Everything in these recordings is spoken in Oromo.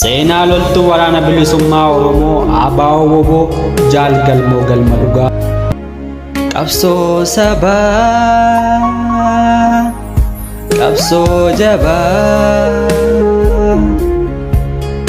Seenaa loltuu waraana bilisummaa Oromoo Abaa Woboo Jaal Galmoo Galma Dhugaa. Qabsoo sabaa, qabsoo jabaa,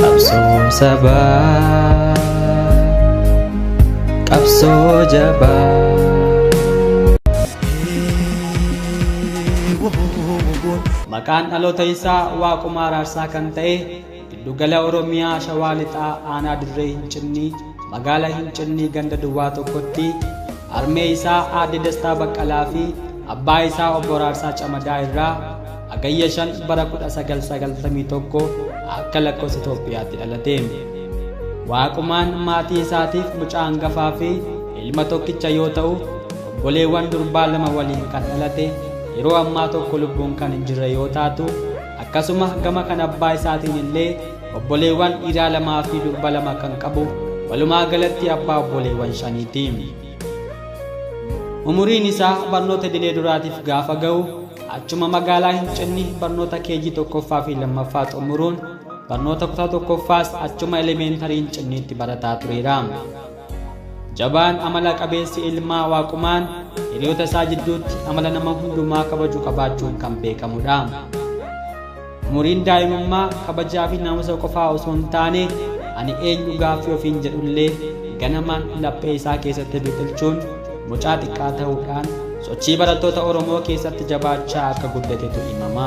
qabsoo sabaa, qabsoo jabaa. Maqaan dhaloota isaa Waaqumaa Araarsaa kan ta'e Giddugala Oromiyaa Shawaa Lixaa Aanaa Dirree Hincinnii magaalaa Hincinnii ganda duwwaa tokkotti harmee isaa Aadde Dastaa Baqqalaa fi abbaa isaa Obbo Araarsaa Camadaa irraa Hagayya 5 bara 1991 akka lakkoofsa Itoophiyaatti dhalate. Waaqumaan maatii isaatiif mucaa hangafaa fi ilma tokkicha yoo ta'u obboleewwan durbaa lama waliin kan dhalate yeroo ammaa tokko lubbuun kan hin jirre yoo taatu akkasuma gama kan abbaa isaatiin illee obboleewwan dhiiraa lamaa fi durba lama kan qabu walumaa galatti abbaa obboleewwan shaniiti. Umuriin isaa barnoota dilee duraatiif gaafa ga'u achuma magaalaa Hincinnii barnoota keejii tokkoffaa fi lammaffaa xumuruun barnoota kutaa tokkoffaas achuma elemeentarii Hincinniitti barataa tureera. Jabaan amala qabeessi ilmaa Waaqumaan hiriyoota isaa jidduutti amala nama hundumaa kabaju qabaachuun kan beekamudha. Umuriin daa'imummaa kabajaa fi naamusa qofaa osoo hin taane ani eenyu gaaffii ofiin jedhullee ganamaan laphee isaa keessatti biqilchuun mucaa xiqqaa ta'uudhaan sochii barattoota Oromoo keessatti jabaachaa akka guddatetu himama.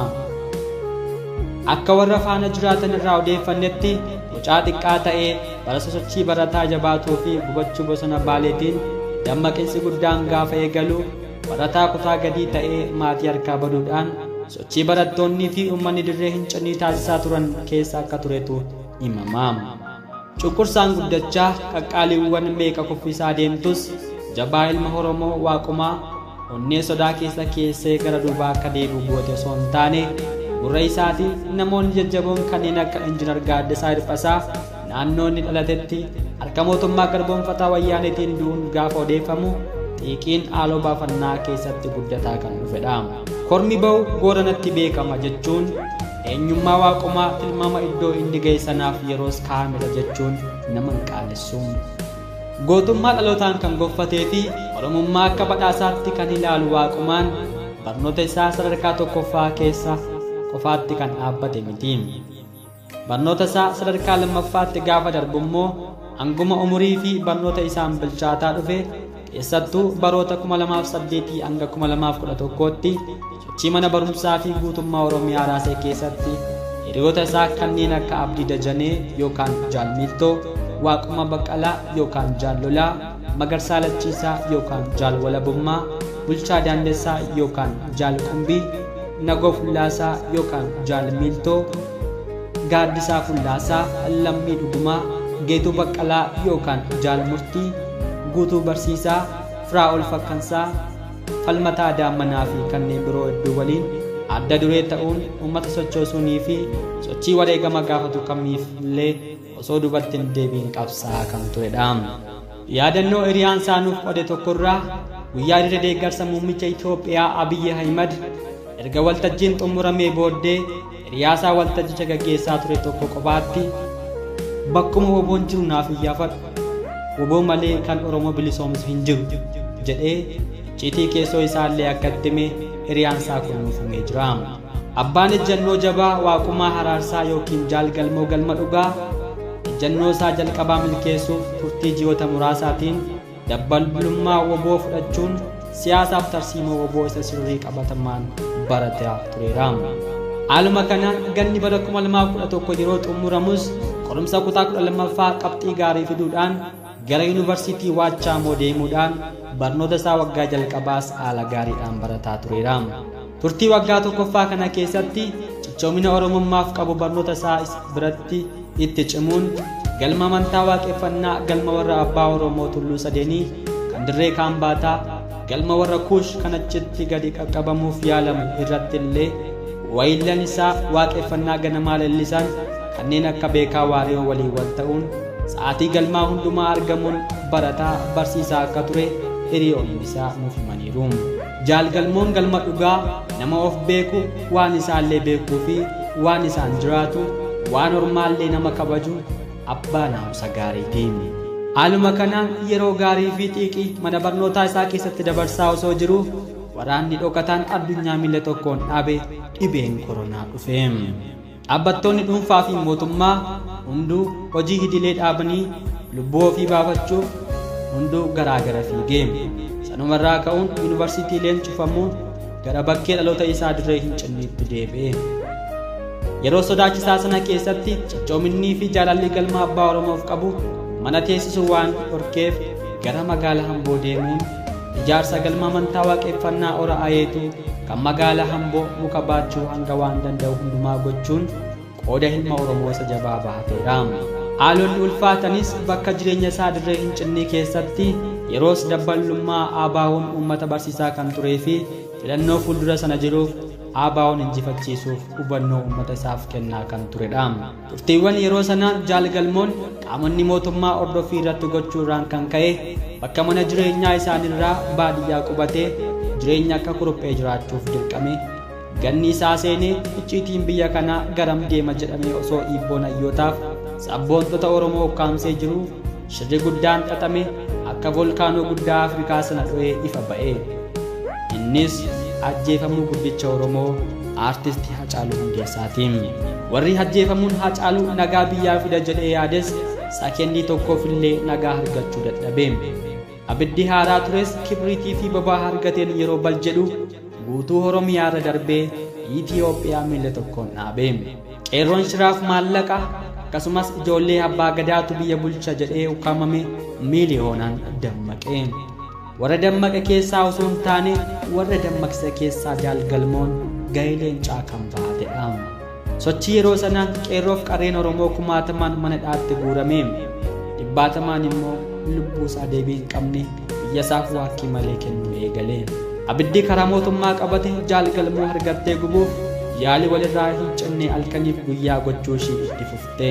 Akka warra faana jiraatan irraa odeeffannetti mucaa xiqqaa ta'ee bara sochii barataa jabaatuu fi gubachuu bosona Baaleetiin dammaqinsi guddaan gaafa eegalu barataa kutaa gadii ta'ee maatii harkaa baduudhaan sochii barattoonnii fi uummanni dirree Hincinnii taasisaa turan keessa akka turetu himama. Cunqursaan guddachaa qaqqaaliiwwan meeqa kuffisaa deemtus jabaa ilma Oromoo Waaqumaa onnee sodaa keessa keessee gara duubaa akka deebi'u goote osoo hin taane gurra isaatiin namoonni jajjaboon kanneen akka Injiinar Gaaddisaa Hirphasaa naannoo inni dhalatetti harka mootummaa garboonfataa wayyaaneetiin du'uun gaafa odeeffamu xiiqiin haaloo baafannaa keessatti guddataa kan dhufedha. Kormi ba'u gooranatti beekama jechuun eenyummaa Waaqumaa tilmaama iddoo inni ga'e sanaaf yeroos kaa'amedha jechuun nama hin qaalessu. Gootummaa dhalootaan kan gonfatee fi Oromummaa akka badhaasaatti kan ilaalu Waaqumaan barnoota isaa sadarkaa tokkoffaa keessa qofaatti kan dhaabbate miti. Barnoota isaa sadarkaa lammaffaatti gaafa darbu immoo hanguma umurii fi barnoota isaan bilchaataa dhufe keessattuu baroota 2008 hanga 2011tti sochii mana barumsaa fi guutummaa Oromiyaa raasee keessatti hiriyoota isaa kanneen akka Abdii Dajanee yookaan Jaal Miiltoo, Waaquma Baqqalaa yookaan Jaal Lolaa, Magarsaa Lachiisaa yookaan Jaal Walabummaa, Bulchaa Daandessaa yookaan Jaal Qumbii, Nagoo Fullaasaa yookaan Jaal Miiltoo, Gaaddisaa Fullaasaa, Lammii Dhugumaa, Geetuu Baqqalaa yookaan Jaal Murtii, Guutuu Barsiisaa, Firaa'ol Fakkansaa, Falmataa Daammanaa fi kanneen biroo hedduu waliin adda duree ta'uun uummata sochoosuunii fi sochii wareegama gaafatu kamiif illee osoo duubatti hin deebiin qabsaa kan turedha. Yaadannoo hiriyaan isaanuuf qode tokkorraa guyyaa dirree deeggarsa muummicha Itoophiyaa Abiyyi Ahimad erga waltajjiin xumuramee booddee hiriyaasaa waltajjicha gaggeessaa ture tokko kophaatti bakkuma woboon jiru naaf iyyaafadhu, woboo malee kan Oromoo bilisoomsu hin jiru jedhee icciitii keessoo isaallee akka itti hime hiriyaan isaa kunuunfamee jira. Abbaan ejjennoo jabaa Waaqumaa Araarsaa yookiin Jaal Galmoo Galma Dhugaa ejjennoo isaa jalqabaa milkeessuuf turtii ji'oota muraasaatiin dabbalummaa woboo fudhachuun siyaasaaf tarsiimoo woboo isa sirrii qabatamaan barataa tureera. Haaluma kanaan ganni bara 2011 yeroo xumuramus qorumsa kutaa 12ffaa qabxii gaarii fiduudhaan gara yuunivarsiitii Waachaamoo deemuudhaan barnoota isaa waggaa jalqabaas haala gaariidhaan barataa tureera. Turtii waggaa tokkoffaa kana keessatti cichoomina Oromummaaf qabu barnoota isaa biratti itti cimuun galma amantaa waaqeffannaa galma warra abbaa Oromoo Tulluu Sadeenii kan dirree Kaambaataa galma warra Kuush kan achitti gadi qaqqabamuuf yaalamu irratti illee waayillan isaa waaqeffannaa ganamaa leellisan kanneen akka Beekaa Waariyoo waliin wal ta'uun sa'aatii galmaa hundumaa argamuun barataa barsiisaa akka ture hiriyoonni isaa nuuf himaniiru. Jaal Galmoon Galma Dhugaa nama of beeku waan isaallee beekuu fi waan isaan jiraatu waan ormaallee nama kabaju abbaa naamusa gaariiti. Haaluma kanaan yeroo gaarii fi xiiqii mana barnootaa isaa keessatti dabarsaa osoo jiru waraanni dhokataan addunyaa miila tokkoon dhaabe dhibeen koronaa dhufe. Dhaabbattoonni dhuunfaa fi mootummaa hunduu hojii idilee dhaabanii lubbuu ofii baafachuuf hunduu garaagara fiigee. Sanumarraa ka'uun yuunivarsiitiileen cufamuun gara bakkee dhaloota isaa dirree hin cinneetti deebi'e. Yeroo sodaachisaa sana keessatti cichoominnii fi jaalalli galma abbaa Oromoof qabu mana teessisuu waan dhorkeef gara magaalaa Amboo deemuun ijaarsa galma amantaa waaqeffannaa ora ayeetu kan magaalaa Amboo muka baachuu hanga waan danda'u hundumaa gochuun qooda ilma Oromoo isa jabaa baateera. Haalonni ulfaatanis bakka jireenya isaa dirree hin cinnee keessatti yeroos dabballummaa ABO'n uummata barsiisaa kan turee fi filannoo fuuldura sana jiruuf ABO'n injifachiisuuf hubannoo uummata isaaf kennaa kan turedha. Turtiiwwan yeroo sanaa jaalgalmoon qaamonni mootummaa ordofii irratti gochuurraan kan ka'e bakka mana jireenyaa isaanirraa baadiyyaa qubatee jireenya akka kuruphee jiraachuuf dirqame. Ganni isaa seenee icciitiin biyya kanaa garam deema jedhamee osoo dhiibboon hayyootaaf sabboontota Oromoo ukkaamsee jiru shirri guddaan xaxame akka volkaanoo guddaa Afrikaa sana dho'ee ifa ba'e. Innis ajjeefamuu guddicha Oromoo aartistii Hacaaluu Hundeessaatiin. Warri ajjeefamuun Hacaaluu nagaa biyyaa fida jedhee yaades sakendii tokkoof illee nagaa argachuu dadhabe. Abiddi haaraa tures kibriitii fi boba'aa argateen yeroo bal jedhu guutuu Oromiyaa irra darbee Itoophiyaa miila tokkoon dhaabe. Qeerroon shiraaf maallaqa akkasumas ijoollee abbaa gadaatu biyya bulcha jedhee ukkaamame miiliyoonaan dammaqe. Warra dammaqe keessaa osoo hin taane warra dammaqse keessaa jaalgalmoon gahee leencaa kan baatedha. Sochii yeroo sanaan qeerroof qarreen Oromoo kumaatamaan mana hidhaatti guurame. Dhibbaatamaan immoo lubbuu isaa deebii hin qabne biyya isaaf waakkii malee kennuu eegale. Abiddi karaa mootummaa qabate jaalgalmoo argattee gubuuf yaali walirraa hin cinne halkaniif guyyaa gochuu ishii itti fufte.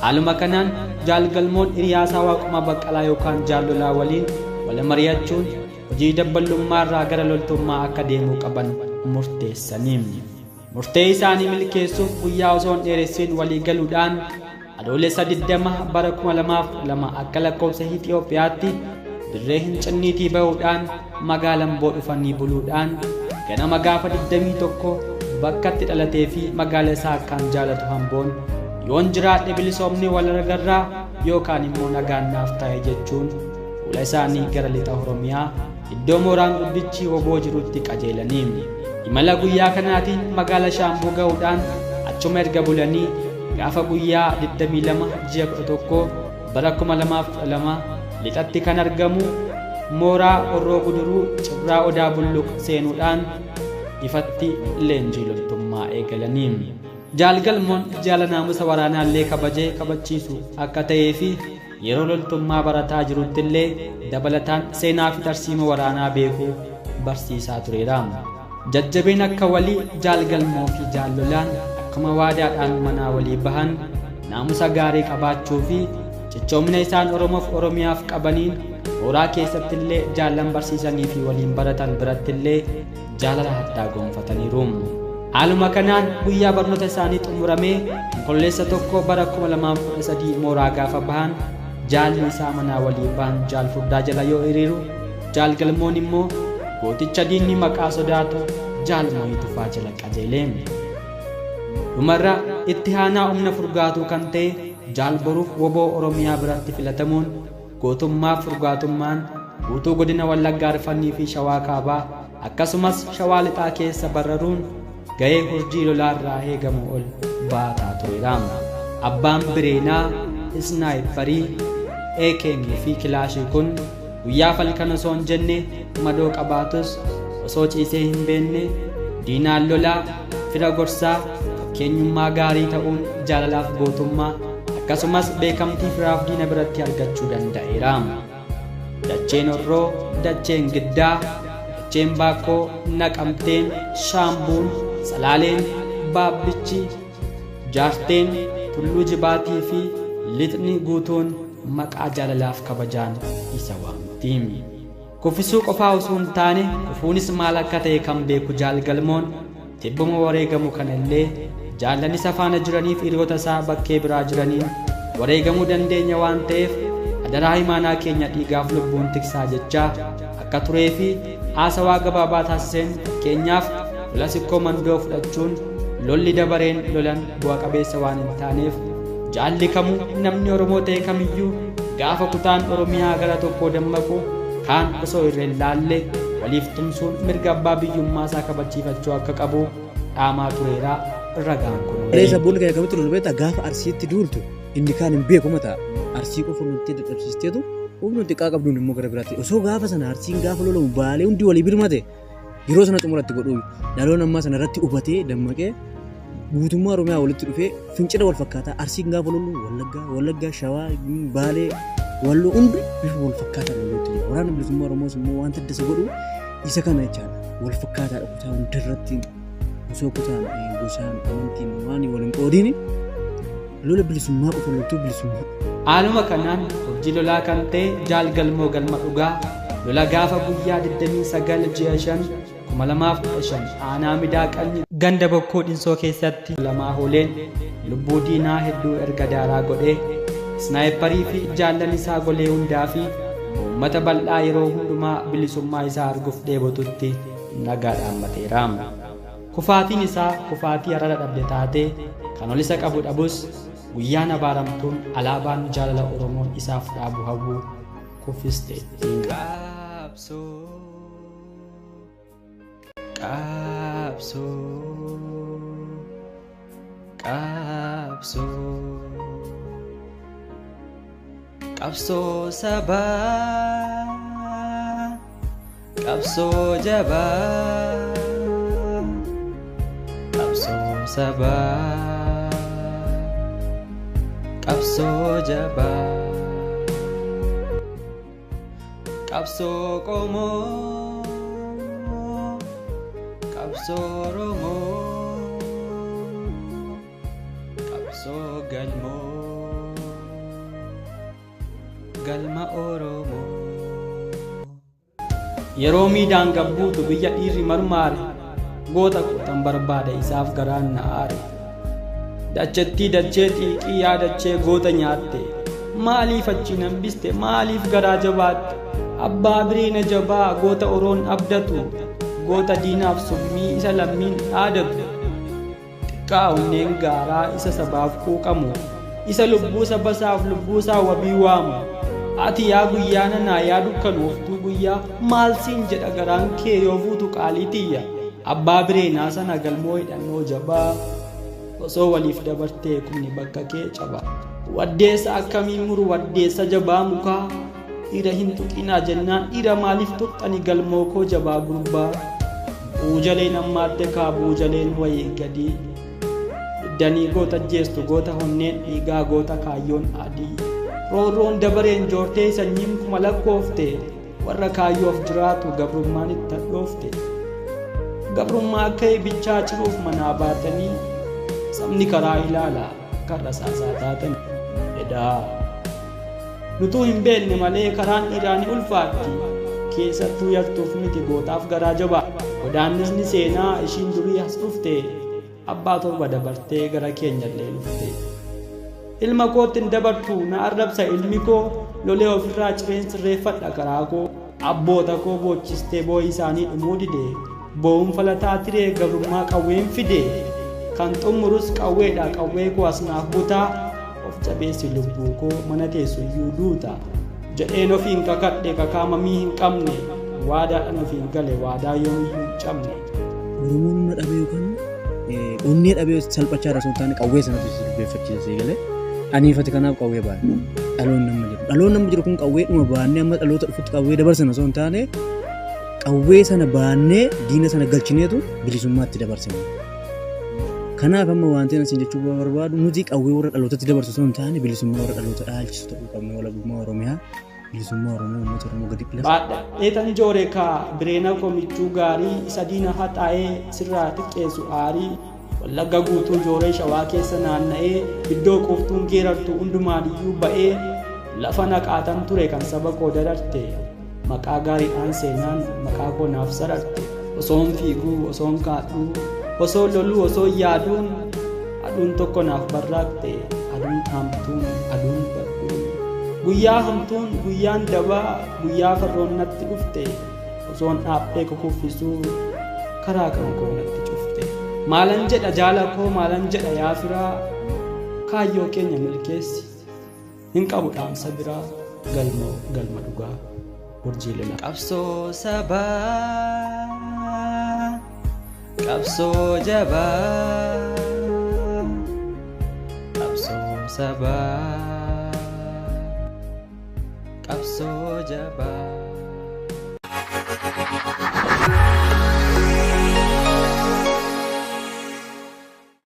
Haaluma kanaan jaalgalmoon hiriyaasaa Waaquma Baqqalaa yookaan Jaallolaa waliin wal mari'achuun hojii dabballummaa irraa gara loltummaa akka deemuu qaban murteessanii. Murtee isaanii milkeessuuf guyyaa osoo hin dheeressin walii galuudhaan adoolessa 20 bara 2002 akka lakkoofsa Itoophiyaatti dirree hin cinniitii bahuudhaan magaalaa Amboo dhufanii buluudhaan ganama gaafa 21 bakka itti dhalatee fi magaalaa isaa akkaan jaalatu Amboon yoon jiraadhe bilisoomne wal argarraa yookaan immoo nagaan naaf ta'e jechuun fuula isaanii gara lixa Oromiyaa iddoo mooraan guddichi oboo jirutti qajeelanii. Imala guyyaa kanaatiin magaalaa Shaambuu ga'uudhaan achuma erga bulanii gaafa guyyaa 22 ji'a 11 bara 2002 lixatti kan argamu mooraa Orroo Guduruu Cibraa Odaa Bulluq seenuudhaan ifatti leenjii loltummaa eegalanii. Jaalgalmoon jaala naamusa waraanaallee kabajee kabachiisu akka ta'ee fi yeroo loltummaa barataa jirutti illee dabalataan seenaa fi tarsiima waraanaa beekuu barsiisaa tureera. Jajjabeen akka walii jaalgalmoo fi jaallolaan akkuma waadaadhaan manaa walii bahan naamusa gaarii qabaachuu fi cichoomina isaan Oromoof Oromiyaaf qabaniin mooraa keessatti illee jaallan barsiisanii fi waliin baratan biratti illee jaalala addaa gonfataniiru. Haaluma kanaan guyyaa barnoota isaanii xumuramee Onkololeessa 1 bara 2013 mooraa gaafa bahan jaalli isaa manaa walii bahan Jaal Furdaa jala yoo hiriiru jaalgalmoon immoo gooticha diinni maqaa sodaatu Jaal Mo'ii Tufaa jala qajeelee. Dhumarra itti aanaa humna furgaatuu kan ta'e Jaal Boruuf woboo Oromiyaa biratti filatamuun gootummaaf furgaatummaan guutuu godina Wallaggaa Arfannii fi Shawaa Kaabaa akkasumas Shawaa Lixaa keessa bararuun gahee hurjii lolaarraa eegamu ol baataa tureera. Abbaan bireenaa isnaayiparii AKM fi kilaashii kun guyyaa falkan osoo hin jenne madoo qabaatus osoo ciisee hin beenne diinaan lolaa fira gorsaa fakkeenyummaa gaarii ta'uun jaalalaaf gootummaa akkasumas beekamtii firaaf diina biratti argachuu danda'eera. Dacheen Orroo, dacheen Giddaa, dacheen Baakkoo, Naqamteen, Shaambuun, Salaaleen, Baabbichi, Jaarteen, Tulluu Jibaatii fi lixni guutuun maqaa jaalalaaf kabajaan isa waamti. Kuffisuu qofaa osoo hin taane kufuunis maal akka ta'e kan beeku jaalgalmoon tibbuma wareegamu kanallee jaallan isa faana jiraniif hiriyoota isaa bakkee biraa jiraniin wareegamuu dandeenya waan ta'eef adaraa imaanaa keenya dhiigaaf lubbuun tiksaa jechaa akka turee fi haasawaa gabaabaa taasiseen keenyaaf lola sikkoo mandoo fudhachuun lolli dabareen lolan bu'a qabeessa waan hin taaneef jaalli kamuu namni Oromoo ta'e kamiyyuu gaafa kutaan Oromiyaa gara tokkoo dammaqu kaan osoo irra hin laalle waliif tumsuun mirga abbaa biyyummaa isaa kabachiifachuu akka qabu dhaamaa tureera irra gaan kun. Reessa boolli kan akkamitti lolu beektaa gaafa Arsiitti duultu inni kaan hin beeku mataa Arsii qofa nutti dadhabsiisteetu humna xiqqaa qabduun immoo gara biraatti osoo gaafa sana Arsiin gaafa lolamu baalee hundi walii birmate yeroo sana xumuratti godhu dhaloon ammaa sana irratti hubatee dammaqee guutummaa Oromiyaa walitti dhufee fincila wal fakkaataa Arsiin gaafa lolu Wallaggaa Shawaa Baalee Walloo hundi bifa wal fakkaataa loluutti jira. Waraana bilisummaa Oromoos immoo wanta adda isa godhu isa kana jechaadha. Wal fakkaataadha kutaa hundarratti osoo kutaan gosaan amantiin waan waliin qoodiin lola bilisummaa qofa loltuu bilisummaa. Haaluma kanaan hojii lolaa kan ta'e Jaal Galmoo Galma Dhugaa lola gaafa guyyaa 29 ji'a 5 2015 aanaa Midaaqanyi ganda bokkuu dhinsoo keessatti lamaa hooleen lubbuu diinaa hedduu erga daaraa godhee snaayiparii fi jaallan isaa golee hundaa fi uummata bal'aa yeroo hundumaa bilisummaa isaa arguuf dheebotutti nagaa dhaammateera. Kufaatiin isaa kufaatii har'a dhabde taatee kan ol isa qabu dhabus guyyaan abaaramtuun alaabaan jaalala Oromoon isaaf dhaabu hawwu kuffiste. Qabsoo sabaa qabsoo jabaa qabsoo sabaa qabsoo jabaa qabsoo qomoo qabsoo Oromoo qabsoo galmoo galma Oromoo. Yeroo miidhaan gabbuutu biyya dhiirri marmaare goota qotan barbaada isaaf garaan na aare. Dachettii dachee xiiqii yaadachee goota nyaatte maaliif achi nambiste maaliif garaa jabaatte abbaa biriina jabaa goota Oroon abdatu goota diinaaf summii isa lammiin dhaadatu xiqqaa onneen gaaraa isa sabaaf quuqamu isa lubbuu sabasaaf lubbuusaa wabii waamu. Ati yaa guyyaa nanaa yaa dukkanuuftuu guyyaa maal siin jedha garaan kee yoo fuutu qaaliitiyya abbaa bireenaa sana galmoo hidhannoo jabaa osoo waliif dabartee kunni bakka kee caba waddeessa akkamiin muru waddeessa jabaa mukaa dhiira hin tuqinaa jennaan dhiira maaliif tuqxani galmoo koo jabaa gurbaa buujaleen ammaadde kaa buujaleen wayii gadii danii goota jeestu goota honneen dhiigaa goota kaayyoon adii. Roorroon dabareen joortee sanyiin kuma lakkoofte warra kaayyoof jiraatu gabrummaan itti hadhoofte gabrummaa akka ibichaa ciruuf manaa baatanii sabni karaa ilaala karra saasaa taatan edaa nutuu hin beekne malee karaan iraanii ulfaatti keessattuu yartuuf miti gootaaf garaa jabaa godaannisni seenaa ishiin durii as dhufte abbaa torba dabartee gara keenyallee dhufte. Ilma kootiin dabartu na arrabsa ilmi koo lolee ofirraa cireensi reeffadha karaa koo abboota koo boochistee boo'ii isaanii dhumuu dide boo'uun falataa tiree gabrummaa qawween fide kan xumurus qawweedha qawwee koo asnaaf butaa of jabeessi lubbuu koo mana teessuyyuu duuta jedheen ofiin kakadhe kakaamamii hin qabne waadaadhaan ofiin gale waadaa yoomiyyuu hin cabne. Oromoon na dhabee yookaan onnee dhabee salphachaa irra sun taane qawwee sanatti silbeeffachiisee galee. Aniifati kanaaf qawwee baane dhaloon nama jiru kun qawwee dhuma baannee amma dhaloota dhufutti qawwee dabarsina osoo hin taane qawwee sana baannee diina sana galchineetu bilisummaatti dabarsina. Kanaaf amma wanti asiin jechuu barbaadu nuti qawwee warra dhalootatti dabarsu osoo hin taane bilisummaa warra dhaloota dhaalchisu ta'uu qabna walabummaa Oromiyaa bilisummaa Oromoo uummata Oromoo gadi pilasa. Baadha dheetan jooree kaa bireena komichuu gaarii isa diina haxaa'ee sirraa xiqqeessu aarii. Wallagga guutuu jooree Shawaa keessa naanna'ee iddoo qoftuun geerartu hundumaaniyyuu ba'ee lafa naqaatan ture kan saba koo dararte maqaa gaariidhaan seenaan maqaa koo naaf sararte osoon fiiguu osoon kaadhuu osoo loluu osoo yaaduun aduun tokko naaf barraaqxe aduun hamtuun aduun badduun guyyaa hamtuun guyyaan dabaa guyyaa farroon natti dhufte osoon dhaabbee kukuffisuu karaa kan koo natti cufte maalan jedha jaala koo maalan jedha yaa firaa kaayyoo keenya milkeessi hin qabu dhaamsa biraa galma dhugaa urjii lima qabsoo sabaa qabsoo jabaa qabsoo sabaa qabsoo jabaa